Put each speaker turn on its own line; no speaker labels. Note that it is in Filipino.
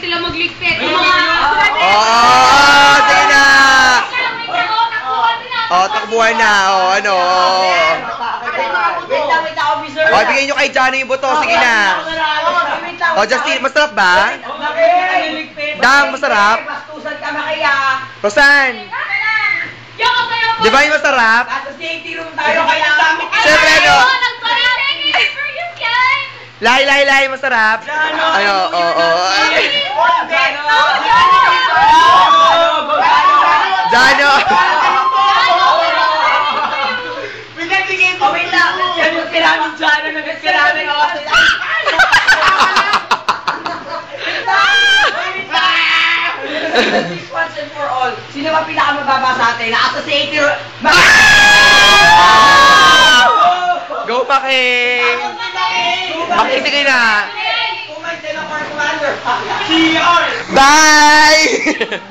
sila magligpit.
Sige na. Takbuhan na. Ano?
Wait lang, officer.
Bigyan nyo kay Johnny yung buto. Sige na. Justin, masarap ba? Dang, masarap.
Bastusan ka makaya.
Rosan, di ba yung masarap?
Tapos safety room tayo kaya dami.
Siyempre, no? Lahi, masarap. Ano, Jano!
Wait lang. Yan yung kiramin dyan. Nagkiramin ako. This once and for all. Sino ba pinakamababa sa atin? Nasa safety room.
Go, Paki! Paki, sige na.
Commander.
Bye!